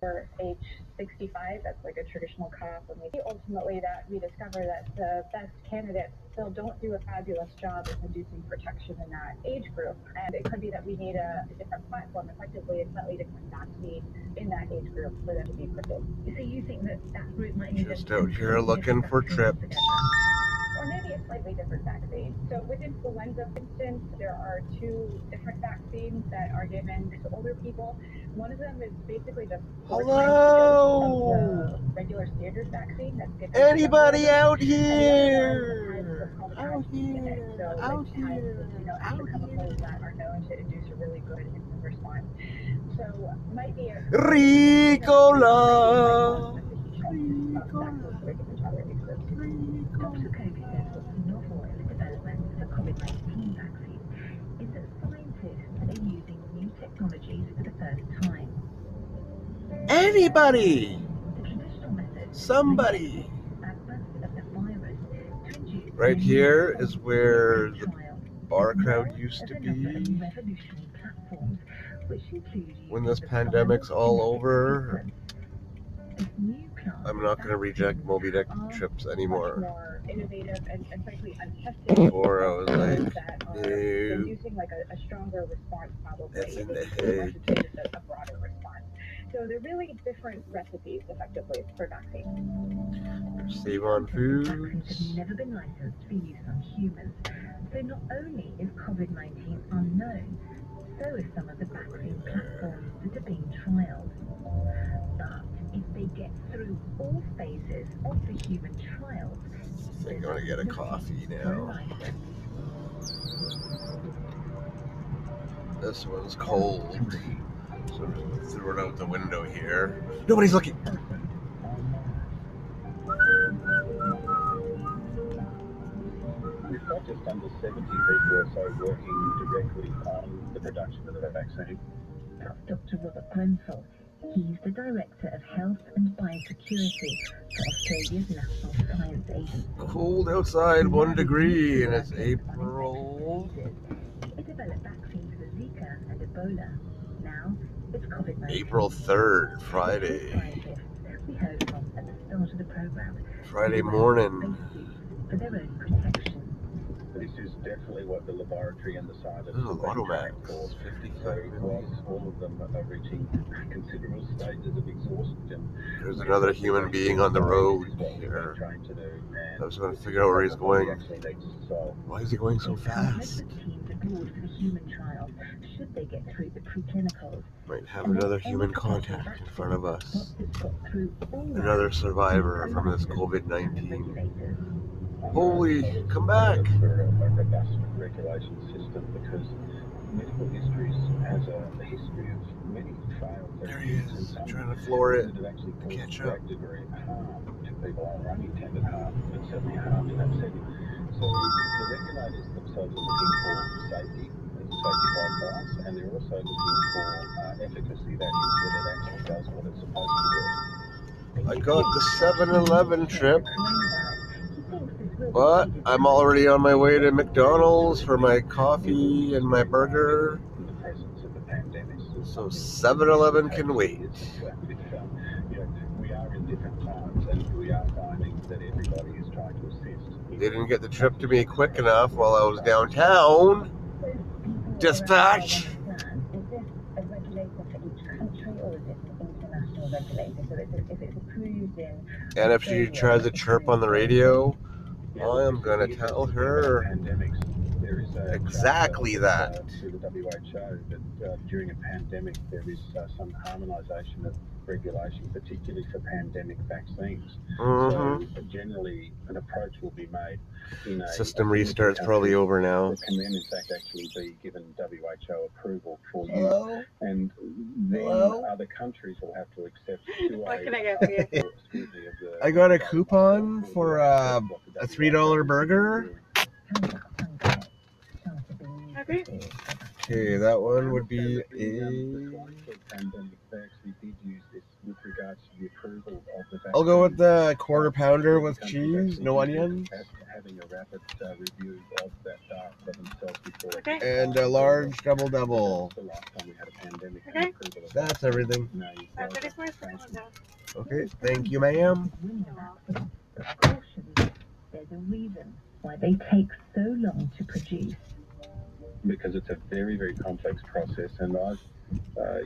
for age 65, that's like a traditional cutoff, and ultimately that we discover that the best candidates still don't do a fabulous job of inducing protection in that age group, and it could be that we need a different platform, effectively a slightly different vaccine in that age group for them to be protected. So you think that that group might need just out here looking for trips. Or maybe a slightly different vaccine. So with influenza, for instance, there are 2 different vaccines that are given to older people. One of them is basically just 4 times the dose of the regular standard vaccine that's given. Anybody out here? Out here. So out here. Out chemicals that are known to induce a really good immune response. So might be a Ricola. Dr. Kobe says what's novel in the development of the COVID-19 vaccine is that scientists are using new technologies for the first time. Anybody. The traditional method, Somebody. fragments of the virus to induce right here is where the bar crowd used to be. revolutionary platforms, which include When this pandemic's all over, this new class I'm not going to reject Moby Dick trips anymore. more innovative and frankly untested. Before I was like, inducing like a stronger response, probably. It's in the head. A broader response. So they're really different recipes, effectively, for vaccines. Save on foods. Vaccines have never been licensed for use on humans. So not only is COVID-19 unknown, so are some of the vaccine platforms that are being trialed. But if they get through all phases of the human trials, I think I'm going to get a coffee now. This one's cold, so I'm just threw it out the window here. Nobody's looking. We've got just under 70 people or so working directly on the production of the vaccine. That's Dr. Robert Grenfell. He's the Director of Health and Biosecurity for Australia's National Science Agency. Cold outside, 1 degree, and it's April. It developed vaccines for Zika and Ebola. Now it's COVID-19. April 3rd, Friday. We heard from at the start of the program. Friday morning. For their own protection. This is definitely what the laboratory and the scientists have been trained for. So whilst all of them are reaching considerable stages of exhaustion. There's another human being on the road here. I was going to figure out where he's going. Why is he going so fast? Might have another human contact in front of us. Another survivor from this COVID-19. Holy, come back! For a robust regulation system, because medical histories has a history of many failed. There he is, trying to floor it. That have actually catch up. Direct degree of harm to people, or unintended harm, but certainly harm in that setting. So the regulators themselves are looking for safety as a safety profile, and they're also looking for efficacy, that is, that it actually does what it's supposed to do. I got the 7-Eleven trip. But I'm already on my way to McDonald's for my coffee and my burger. So 7-Eleven can wait. We are in different times, and we are finding that everybody is trying to assist. They didn't get the trip to me quick enough while I was downtown. Dispatch! And if she tries to chirp on the radio, I'm going to tell her exactly that. To the WHO, that during a pandemic there is some harmonisation of regulation, particularly for pandemic vaccines. So generally an approach will be made in a system restart's probably over now. That can then in fact actually be given WHO approval for use. And then other countries will have to accept What can I get for you? I got a coupon for a $3 burger. Okay. Okay, that one would be The a. swine flu pandemic, they actually did use this with regards to the approval of the vaccine. I'll go with the quarter pounder with The countries cheese, no actually onions, having a rapid review of that for themselves before. Okay. and a large double. That was the last time we had a pandemic. and Okay. approval of That's everything. No, you're welcome. 34 Thank you. Okay, thank you, ma'am. But caution, there's a reason why they take so long to produce. Because it's a very, very complex process, and I've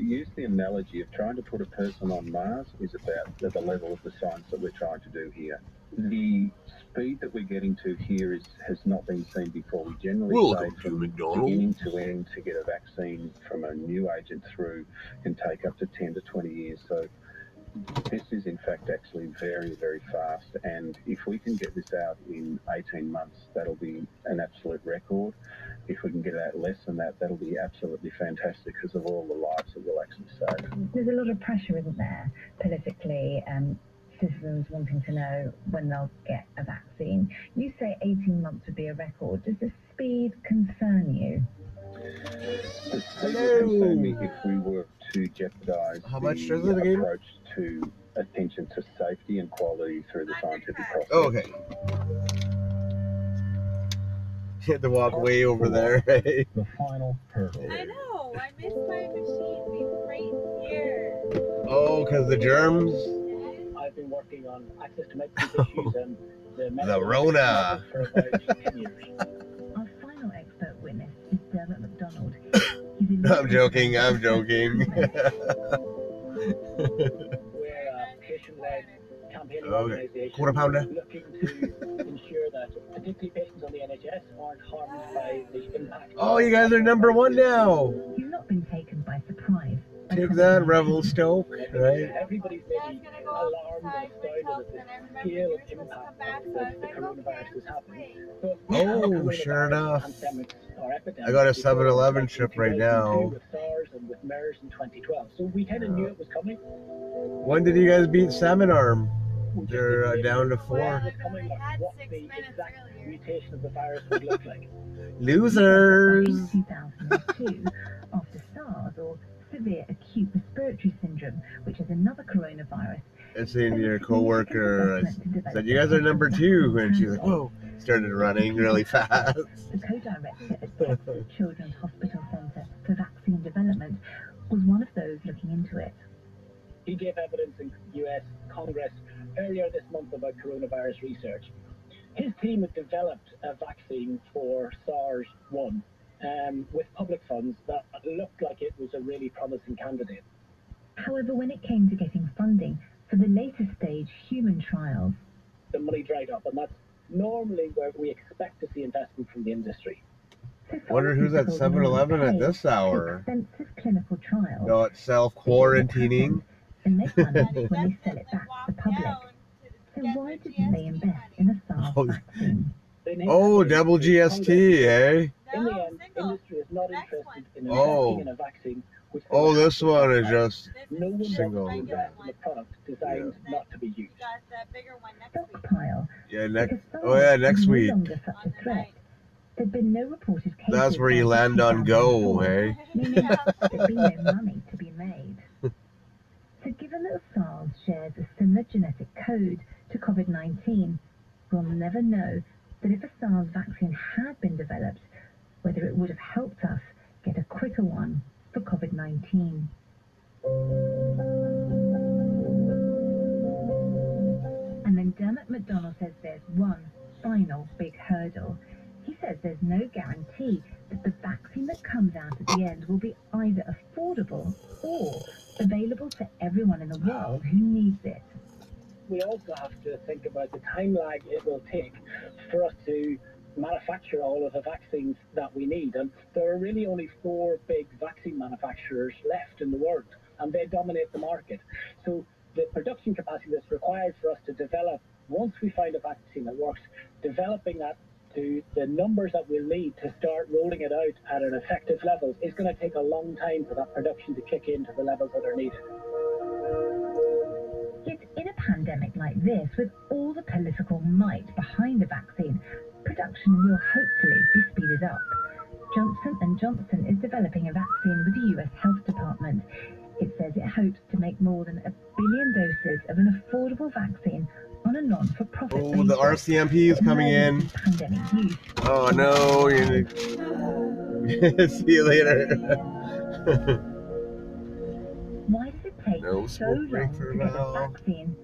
used the analogy of trying to put a person on Mars is about at the level of the science that we're trying to do here. The speed that we're getting to here has not been seen before. We generally say Welcome to from McDonald's. beginning to end to get a vaccine from a new agent through can take up to 10 to 20 years. So this is in fact actually very, very fast, and if we can get this out in 18 months, that'll be an absolute record. If we can get it out less than that, that'll be absolutely fantastic because of all the lives that we'll actually save. There's a lot of pressure, isn't there, politically, citizens wanting to know when they'll get a vaccine. You say 18 months would be a record. Does the speed concern you? The speed would concern me if we were to jeopardise How much the is it again? approach to attention to safety and quality through the scientific process. Oh, okay. You had to walk way over there, right? The final hurdle. I know. I missed my machine being right here. Oh, because the germs? I've been working on access to medical issues and The Rona. for about 10 years. Our final expert witness is Dermot McDonald. I'm joking. We're a patient-led campaigning Okay. organisation Quarter pounder. looking to ensure that particularly patients on the NHS aren't harmed by the impact. Oh, you guys are number one now. You've not been taken by surprise. by Take COVID-19. that, Revel Stoke, right? Everybody's maybe Dad's gonna go alarmed outside and for astounded talks at the and I remember scale you of were supposed to come impact back, so I that was the like, coronavirus okay, is happening. wait. But we had Oh, coronavirus sure enough. pandemics or epidemics I got a before, 7-Eleven like in chip right 2002 now. With SARS and with MERS in 2012. So we kind of knew it was coming. When did you guys beat Salmon Arm? We just They're didn't down to know 4. when it was We coming, like had what 6 the minutes exact earlier. mutation of the virus would look like. Losers. Back in 2002, after SARS, or severe acute respiratory syndrome, which is another coronavirus. It's in your coworker said, you guys are number 2. And she's like, whoa. Started running really fast. The co-director at Texas Children's Hospital Center for Vaccine Development was one of those looking into it. He gave evidence in US Congress earlier this month about coronavirus research. His team had developed a vaccine for SARS-1 with public funds that looked like it was a really promising candidate. However, when it came to getting funding for the later stage human trials, The money dried up, and that's normally where we expect to see investment from the industry. so Wonder who's at pharmaceuticals 7-Eleven at pay this for hour. expensive clinical trials. Not self-quarantining. And make money Daddy when they just sell it like back to walked the public. down So get why the didn't they GST invest money. in a SARS Oh. vaccine? They named Oh, it double GST, eh? In No, the end, single. industry is not The next interested in one. Oh. investing in a vaccine. Which they Oh, will this have to one is buy. just This No one is wants the single. to regular invest in one. a product designed And not to be then used. you got the bigger one next week. Stockpile. yeah. Next. Because Oh yeah, SARS next is no week. longer such On a the threat. night. There'd been no reported cases. That's where you after land on go, 2004, eh? meaning there'd be no money to be made. So given that SARS shares a similar genetic code to COVID-19, we'll never know that if a SARS vaccine had been developed, whether it would have helped us get a quicker one for COVID-19. And then Dermot McDonald says there's one final big hurdle. He says there's no guarantee that the vaccine that comes out at the end will be either affordable or available to everyone in the world who needs it. We also have to think about the time lag it will take for us to manufacture all of the vaccines that we need. And there are really only 4 big vaccine manufacturers left in the world, and they dominate the market. So the production capacity that's required for us to develop, once we find a vaccine that works, developing that to the numbers that we'll need to start rolling it out at an effective level is going to take a long time for that production to kick in to the levels that are needed. Yet in a pandemic like this, with all the political might behind the vaccine, production will hopefully be speeded up. Johnson & Johnson is developing a vaccine with the US Health Department. It says it hopes to make more than 1 billion doses of an affordable vaccine on a non-for-profit basis. Oh, the RCMP is coming in. Pandemic use. Oh no, see you later. Why does it take No so smoke break long for to get a Val. vaccine?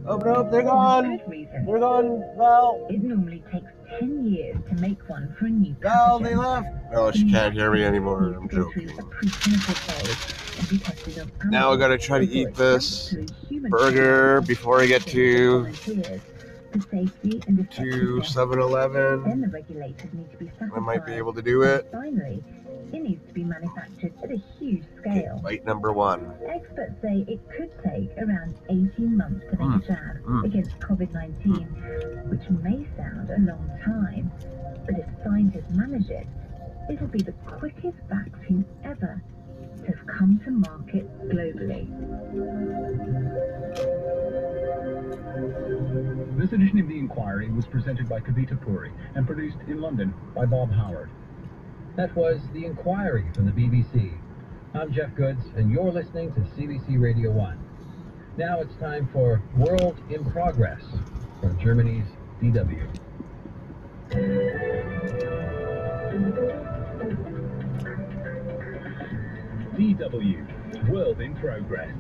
Oh no, they're For gone. good reason. They're gone, Val. It normally takes 10 years to make one for a new Val, pathogen. they left. Oh, she can't hear me anymore. I'm Needs to go through joking. a preclinical phase and be tested on Now I animals gotta try to before eat it's this sent to human burger trials before I get to volunteers. The safety and effectiveness. 7-Eleven. Then the regulators need to be satisfied. I might be able to do it. Finally, it needs to be manufactured at a huge scale. Bite number 1. Experts say it could take around 18 months to make a jab against COVID-19, which may sound a long time, but if scientists manage it, it'll be the quickest vaccine ever to have come to market globally. This edition of The Inquiry was presented by Kavita Puri and produced in London by Bob Howard. That was The Inquiry from the BBC. I'm Jeff Goods, and you're listening to CBC Radio 1. Now it's time for World in Progress from Germany's DW. DW, World in Progress.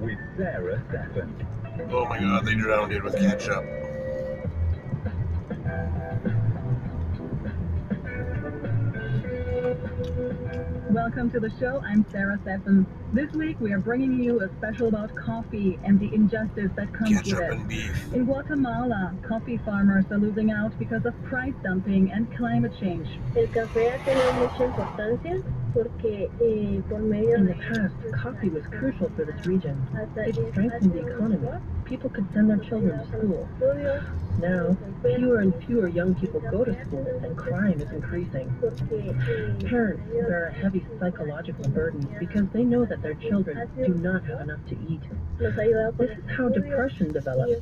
With Sarah Steffen. Oh my god, they drowned it with ketchup. Welcome to the show. I'm Sarah Steffen. This week we are bringing you a special about coffee and the injustice that comes Ketchup with it. and beef. In Guatemala, coffee farmers are losing out because of price dumping and climate change. El café ha tenido mucha importancia porque por medio In the past, coffee was crucial for this region. It strengthened the economy. People could send their children to school. Now, fewer and fewer young people go to school, and crime is increasing. Parents bear a heavy psychological burden because they know that their children do not have enough to eat. This is how depression develops.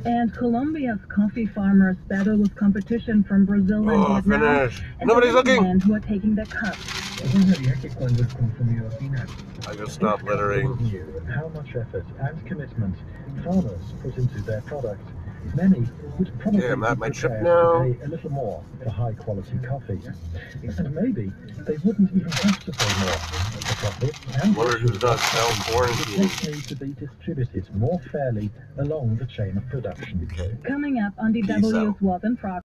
And Colombia's coffee farmers battle with competition from Brazil and Oh, Vietnam, finish. and Nobody's other looking. men who are taking their cups. I just stopped littering. How much effort and commitment farmers put into their product. Many would probably Okay, I'm at my be trip prepared now. to pay a little more for high quality coffee. And maybe they wouldn't even have to pay more. The profit and Wonder who's not self-quarantining. just need to be distributed more fairly along the chain of production. Okay. Coming up on Peace DW's out. World in Progress.